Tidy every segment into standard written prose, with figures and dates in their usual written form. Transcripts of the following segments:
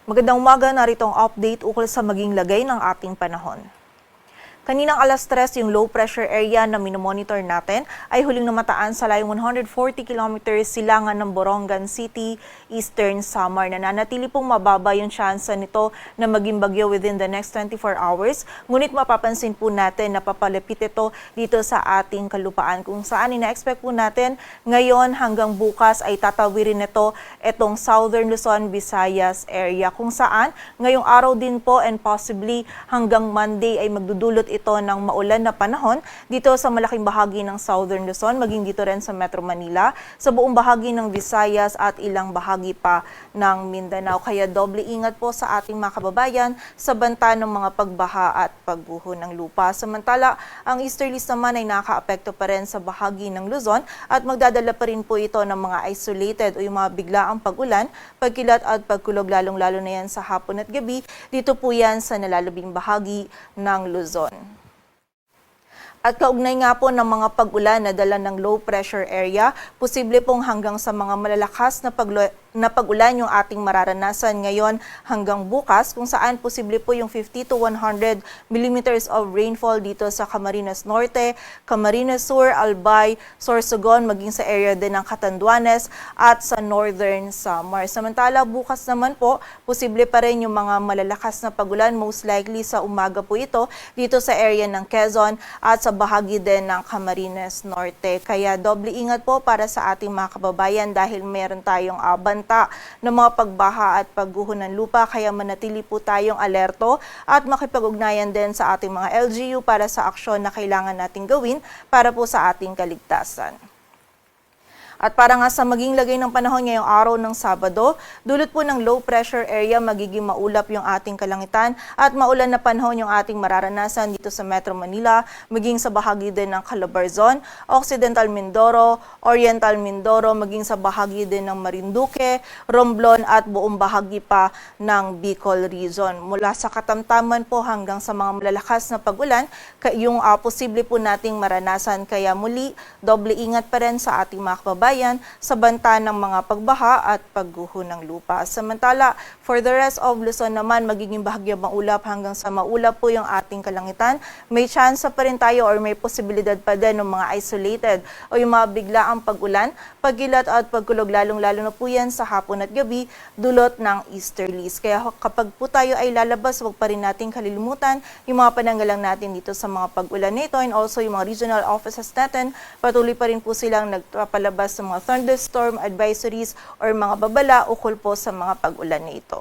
Magandang umaga, narito ang update ukol sa maging lagay ng ating panahon. Kaninang alas 3, yung low pressure area na minomonitor natin ay huling namataan sa layong 140 kilometers silangan ng Borongan City, Eastern Samar. Nananatili pong mababa yung tsansa nito na maging bagyo within the next 24 hours. Ngunit mapapansin po natin na papalapit ito dito sa ating kalupaan kung saan ina-expect po natin ngayon hanggang bukas ay tatawirin nito itong Southern Luzon, Visayas area kung saan ngayong araw din po and possibly hanggang Monday ay magdudulot ito ng maulan na panahon dito sa malaking bahagi ng Southern Luzon, maging dito rin sa Metro Manila, sa buong bahagi ng Visayas at ilang bahagi pa ng Mindanao. Kaya doble ingat po sa ating mga kababayan sa banta ng mga pagbaha at pagguho ng lupa. Samantala, ang easterlies naman ay nakaapekto pa rin sa bahagi ng Luzon at magdadala pa rin po ito ng mga isolated o yung mga biglaang pag-ulan, pagkilat at pagkulog lalong-lalo na yan sa hapon at gabi. Dito po yan sa nalalabing bahagi ng Luzon. At kaugnay nga po ng mga pag-ulan na dala ng low pressure area, posible pong hanggang sa mga malalakas na pag-ulan yung ating mararanasan ngayon hanggang bukas, kung saan posible po yung 50 to 100 millimeters of rainfall dito sa Camarines Norte, Camarines Sur, Albay, Sorsogon, maging sa area din ng Catanduanes at sa Northern Samar. Samantala, bukas naman po, posible pa rin yung mga malalakas na pag-ulan, most likely sa umaga po ito dito sa area ng Quezon at sa bahagi din ng Camarines Norte. Kaya doble ingat po para sa ating mga kababayan dahil meron tayong banta ng mga pagbaha at pagguho ng lupa. Kaya manatili po tayong alerto at makipag-ugnayan din sa ating mga LGU para sa aksyon na kailangan nating gawin para po sa ating kaligtasan. At para nga sa maging lagay ng panahon ngayong araw ng Sabado, dulot po ng low pressure area, magiging maulap yung ating kalangitan at maulan na panahon yung ating mararanasan dito sa Metro Manila, maging sa bahagi din ng Calabarzon, Occidental Mindoro, Oriental Mindoro, maging sa bahagi din ng Marinduque, Romblon at buong bahagi pa ng Bicol Region. Mula sa katamtaman po hanggang sa mga malalakas na pag-ulan, yung posible po nating maranasan. Kaya muli, doble ingat pa rin sa ating mga kababayan sa banta ng mga pagbaha at pagguho ng lupa. Samantala, for the rest of Luzon naman, magiging bahagyang maulap hanggang sa maulap po yung ating kalangitan. May chance pa rin tayo or may posibilidad pa din ng mga isolated o yung mga biglaang pag-ulan, pagkilat at pagkulog, lalong-lalo na po yan sa hapon at gabi, dulot ng easterlies. Kaya kapag po tayo ay lalabas, huwag pa rin natin kalilimutan yung mga pananggalang natin dito sa mga pag-ulan nito, and also yung mga regional offices natin, patuloy pa rin po silang nagpapalabas sa mga thunderstorm advisories or mga babala ukol po sa mga pag-ulan na ito.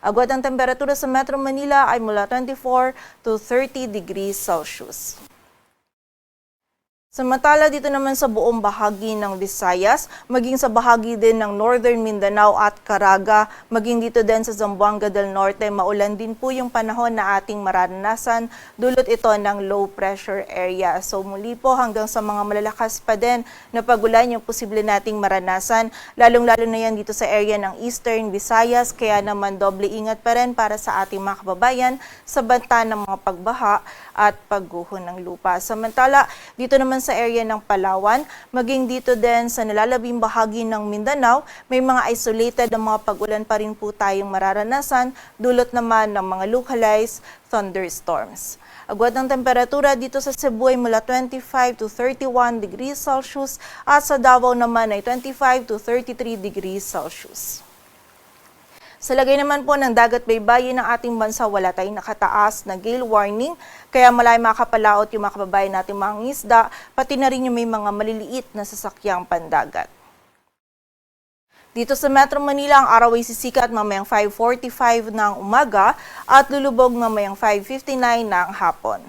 Agad ang temperatura sa Metro Manila ay mula 24 to 30 degrees Celsius. Samantala dito naman sa buong bahagi ng Visayas, maging sa bahagi din ng Northern Mindanao at Caraga, maging dito din sa Zamboanga del Norte, maulan din po yung panahon na ating mararanasan, dulot ito ng low pressure area. So muli po hanggang sa mga malalakas pa din na pag-ulan yung posible nating maranasan, lalong-lalo na yan dito sa area ng Eastern Visayas, kaya naman doble ingat pa rin para sa ating mga kababayan sa banta ng mga pagbaha at pagguho ng lupa. Samantala, dito naman sa area ng Palawan, maging dito din sa nalalabing bahagi ng Mindanao, may mga isolated na mga pag-ulan pa rin po tayong mararanasan, dulot naman ng mga localized thunderstorms. Agad ang temperatura dito sa Cebu ay mula 25 to 31 degrees Celsius at sa Davao naman ay 25 to 33 degrees Celsius. Sa lagay naman po ng dagat baybayin ng ating bansa, wala tayong nakataas na gale warning, kaya malay makapalaot yung mga kababayan natin mga isda, pati na rin yung may mga maliliit na sasakyang pandagat. Dito sa Metro Manila, ang araw ay sisikat mamayang 5:45 ng umaga at lulubog mamayang 5:59 ng hapon.